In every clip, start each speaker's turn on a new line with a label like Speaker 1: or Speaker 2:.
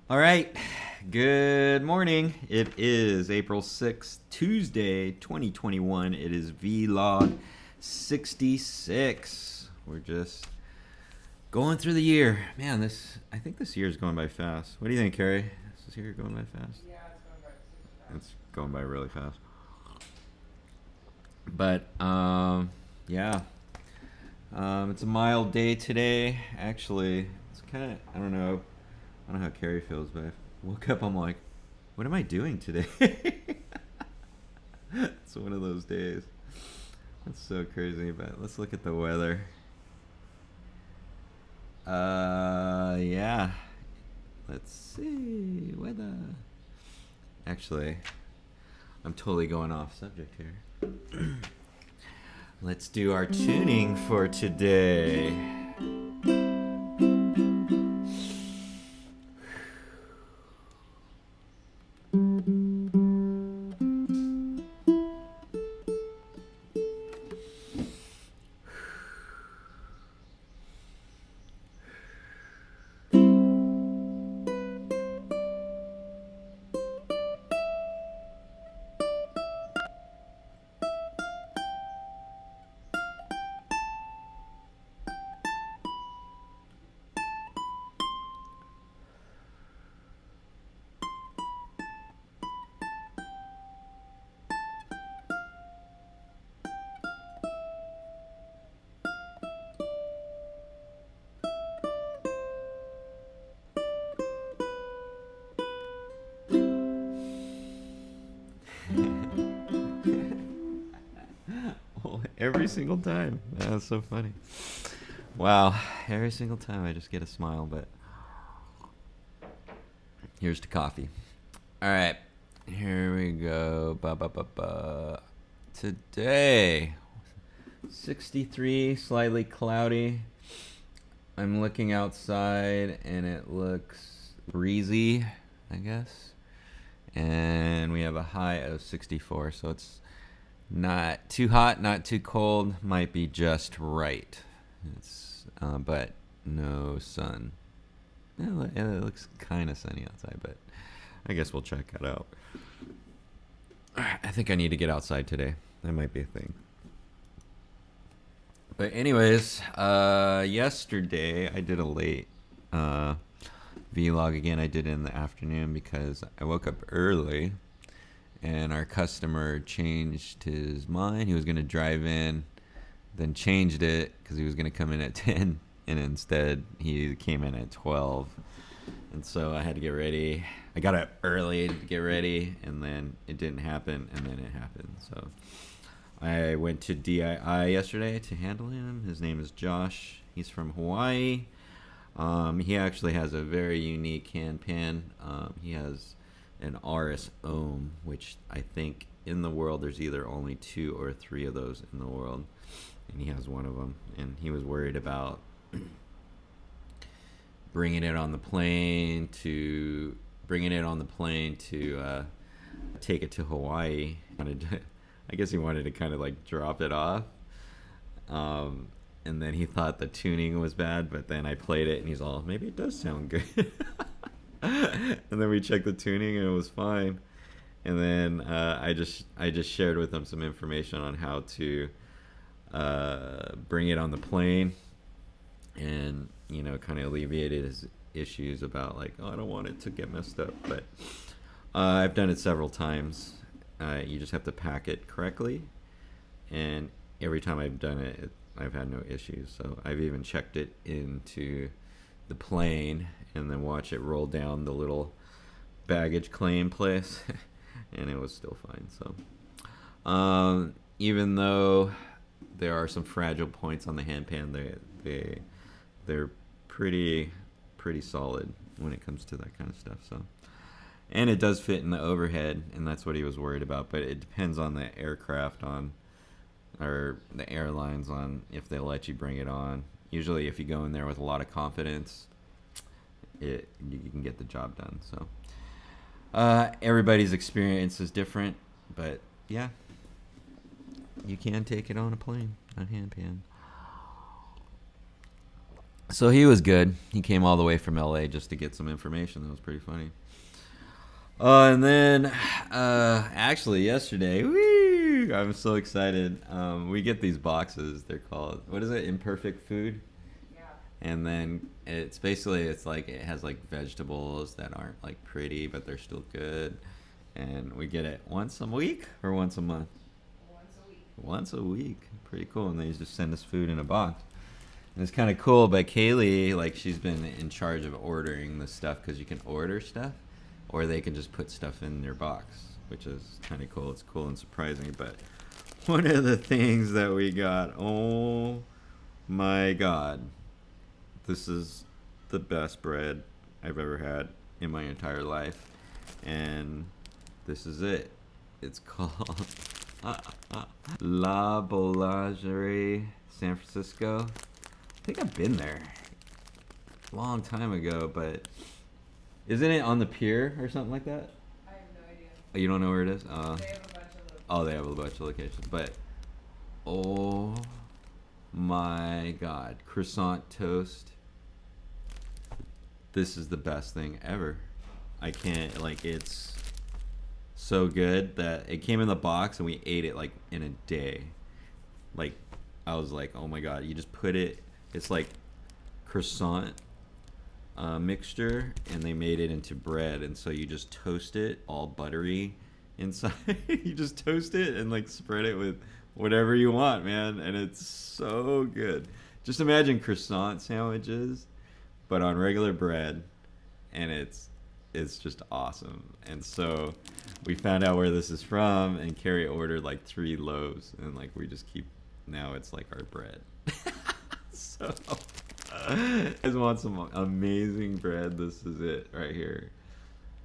Speaker 1: All right. Good morning. It is April 6th, Tuesday, 2021. It is Vlog 66. We're just going through the year. Man, I think this year is going by fast. What do you think, Carrie? Is this year going by fast?
Speaker 2: Yeah, it's going by super fast.
Speaker 1: It's going by really fast. But yeah. It's a mild day today. Actually, it's kind of I don't know how Carrie feels, but I woke up. I'm like, what am I doing today? It's one of those days. That's so crazy. But let's look at the weather. Yeah. Let's see weather. Actually, I'm totally going off subject here. Let's do our tuning for today. Every single time. That's so funny. Wow. Every single time I just get a smile, but here's to coffee. All right. Here we go. Today, 63, slightly cloudy. I'm looking outside and it looks breezy, I guess. And we have a high of 64, so it's not too hot, not too cold. Might be just right. But no sun. It looks kind of sunny outside, but I guess we'll check that out. I think I need to get outside today. That might be a thing. But anyways, yesterday I did a late vlog again. I did it in the afternoon because I woke up early and our customer changed his mind. He was going to drive in, then changed it because he was going to come in at 10, and instead he came in at 12. And so I had to get ready. I got up early to get ready, and then it didn't happen, and then it happened. So I went to DII yesterday to handle him. His name is Josh. He's from Hawaii. He actually has a very unique handpan. He has an RS Ohm, which I think in the world there's either only 2 or 3 of those in the world, and he has one of them. And he was worried about bringing it on the plane to take it to Hawaii. I guess he wanted to kind of like drop it off. And then he thought the tuning was bad, but then I played it and he's all, maybe it does sound good. And then we checked the tuning and it was fine. And then I just shared with him some information on how to bring it on the plane, and kind of alleviated his issues about like, oh, I don't want it to get messed up. But I've done it several times. You just have to pack it correctly, and every time I've done it, I've had no issues. So I've even checked it into the plane and then watch it roll down the little baggage claim place and it was still fine. So even though there are some fragile points on the handpan, they're pretty solid when it comes to that kind of stuff. So, and it does fit in the overhead, and that's what he was worried about. But it depends on the aircraft or the airlines on if they let you bring it on. Usually, if you go in there with a lot of confidence, you can get the job done. So everybody's experience is different, but yeah, you can take it on a plane, a handpan. So he was good. He came all the way from LA just to get some information. That was pretty funny. And then, actually, yesterday, woo, I'm so excited. We get these boxes. They're called, what is it? Imperfect Food.
Speaker 2: Yeah.
Speaker 1: And then it's basically, it's like it has like vegetables that aren't like pretty, but they're still good. And we get it once a week or once a month.
Speaker 2: Once a week.
Speaker 1: Once a week. Pretty cool. And they just send us food in a box. And it's kind of cool. But Kaylee, like, she's been in charge of ordering the stuff because you can order stuff, or they can just put stuff in their box, which is kind of cool. It's cool and surprising. But one of the things that we got, oh my God, this is the best bread I've ever had in my entire life. And this is it. It's called La Boulangerie, San Francisco. I think I've been there a long time ago, but isn't it on the pier or something like that?
Speaker 2: I have no idea.
Speaker 1: Oh, you don't know where it is?
Speaker 2: They have a bunch of them.
Speaker 1: Oh, they have a bunch of locations. But, oh my God. Croissant toast. This is the best thing ever. I can't, like, it's so good that it came in the box and we ate it, like, in a day. Like, I was like, oh my God. You just put it, it's like croissant mixture, and they made it into bread, and so you just toast it all buttery inside. You just toast it and like spread it with whatever you want, man, and it's so good. Just imagine croissant sandwiches but on regular bread, and it's just awesome. And so we found out where this is from, and Carrie ordered like 3 loaves, and like we just keep, now it's like our bread. So I just want some amazing bread. This is it right here.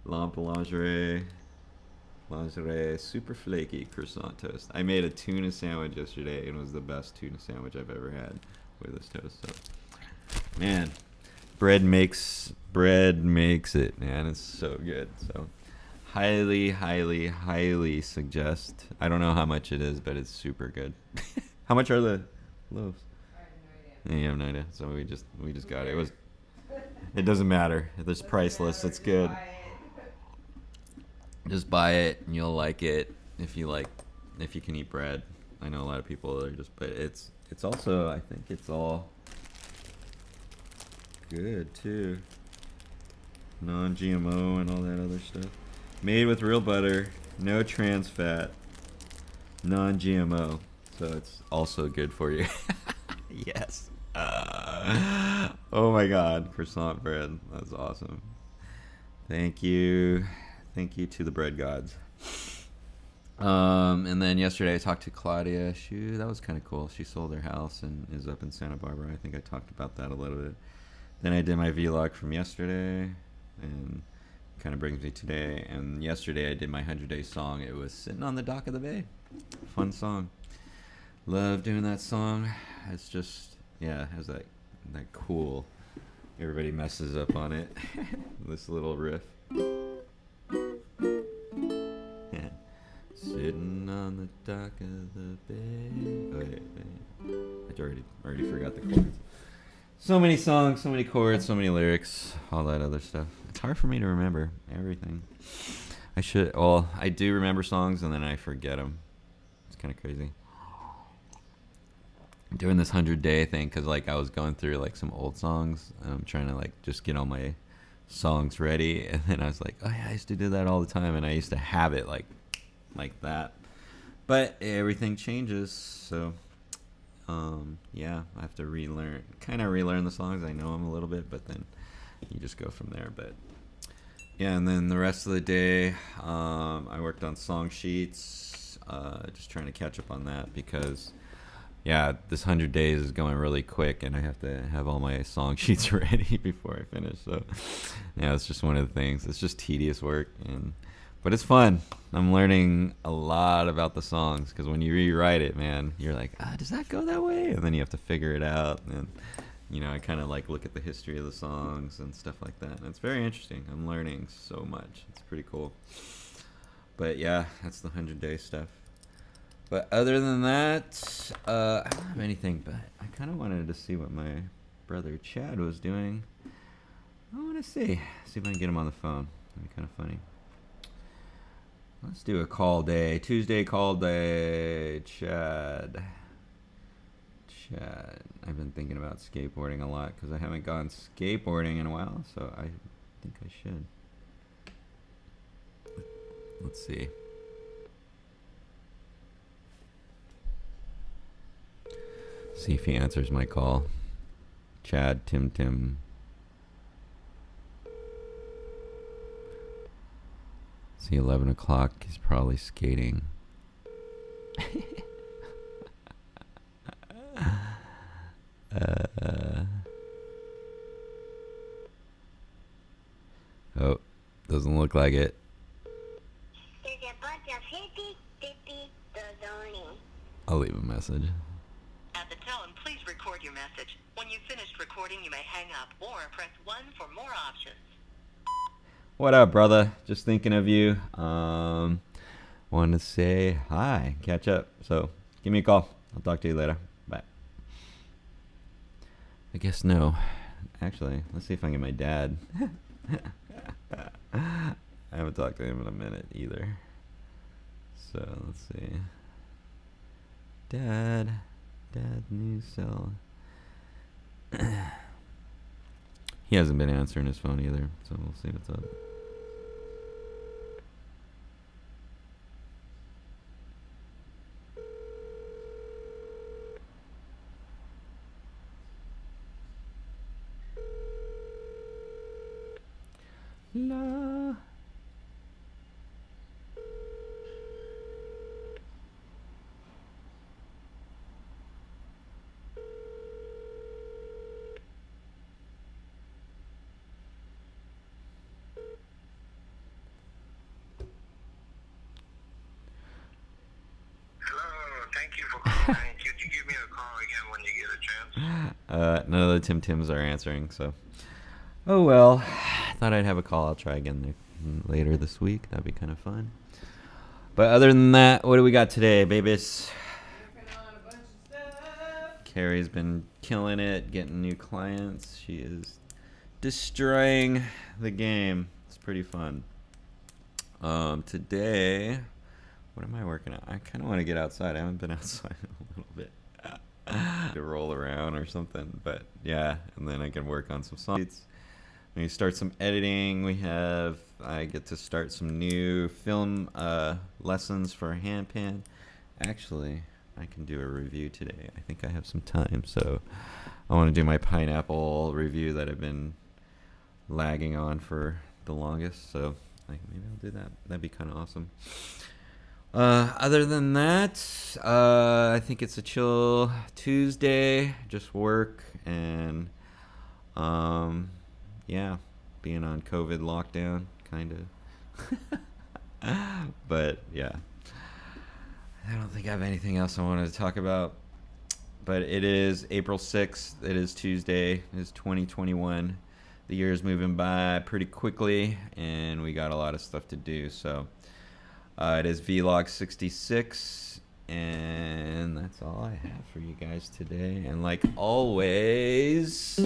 Speaker 1: Lampe lingerie super flaky croissant toast. I made a tuna sandwich yesterday, and it was the best tuna sandwich I've ever had with this toast. So, man, bread makes it, man. It's so good. So highly suggest. I don't know how much it is, but it's super good. How much are the loaves?
Speaker 2: I have no idea.
Speaker 1: Yeah, you have no idea. So we just got it. It doesn't matter. It's priceless. It's good. Just buy it and you'll like it if you can eat bread. I know a lot of people are just, but it's also, I think it's all good too. Non-GMO and all that other stuff. Made with real butter, no trans fat, non-GMO. So it's also good for you. Yes. Oh my God, croissant bread. That's awesome. Thank you to the bread gods. And then yesterday I talked to Claudia. That was kind of cool. She sold her house and is up in Santa Barbara. I think I talked about that a little bit. Then I did my vlog from yesterday, and kind of brings me today. And yesterday I did my 100-day song. It was Sitting on the Dock of the Bay. Fun song. Love doing that song. It's just, yeah, it has that cool, everybody messes up on it. This little riff. Yeah. Sitting on the dock of the bay. Oh, yeah. I already forgot the chords. So many songs, so many chords, so many lyrics, all that other stuff. It's hard for me to remember everything. I do remember songs and then I forget them. It's kind of crazy. Doing this 100-day thing because like I was going through like some old songs and I'm trying to like just get all my songs ready, and then I was like, oh yeah, I used to do that all the time, and I used to have it like that, but everything changes. So yeah, I have to relearn the songs. I know them a little bit, but then you just go from there. But yeah, and then the rest of the day I worked on song sheets, just trying to catch up on that because yeah, this 100 days is going really quick, and I have to have all my song sheets ready before I finish. So, yeah, it's just one of the things. It's just tedious work, but it's fun. I'm learning a lot about the songs because when you rewrite it, man, you're like, does that go that way? And then you have to figure it out. And I kind of like look at the history of the songs and stuff like that. And it's very interesting. I'm learning so much. It's pretty cool. But yeah, that's the 100-day stuff. But other than that, I don't have anything, but I kind of wanted to see what my brother Chad was doing. I want to see if I can get him on the phone. That'd be kind of funny. Let's do a call day. Tuesday call day. Chad. I've been thinking about skateboarding a lot because I haven't gone skateboarding in a while, so I think I should. Let's see. See if he answers my call. Chad, Tim. See, 11 o'clock. He's probably skating. Oh, doesn't look like it.
Speaker 3: There's a bunch of hippie zoning.
Speaker 1: I'll leave a message.
Speaker 4: At the tone, please record your message. When you've finished recording, you may hang up or press 1 for more options.
Speaker 1: What up, brother? Just thinking of you. Wanted to say hi, catch up. So, give me a call. I'll talk to you later. Bye. I guess no. Actually, let's see if I can get my dad. I haven't talked to him in a minute either. So, let's see. Dad, new cell. He hasn't been answering his phone either, so we'll see what's up. La.
Speaker 5: Thank you for calling. Could you give me a call again when you get a chance?
Speaker 1: None of the Tims are answering, so. Oh well. Thought I'd have a call. I'll try again later this week. That'd be kind of fun. But other than that, what do we got today, babies?
Speaker 2: Working on a bunch of stuff.
Speaker 1: Carrie's been killing it, getting new clients. She is destroying the game. It's pretty fun. Today, what am I working on? I kind of want to get outside. I haven't been outside in a little bit. To roll around or something, but yeah, and then I can work on some songs. We start some editing. I get to start some new film lessons for Handpan. Actually, I can do a review today. I think I have some time, so I want to do my pineapple review that I've been lagging on for the longest. So maybe I'll do that. That'd be kind of awesome. Other than that, I think it's a chill Tuesday. Just work and yeah, being on COVID lockdown, kind of. But yeah, I don't think I have anything else I wanted to talk about. But it is April 6th. It is Tuesday. It is 2021. The year is moving by pretty quickly, and we got a lot of stuff to do. So it is Vlog 66, and that's all I have for you guys today. And like always,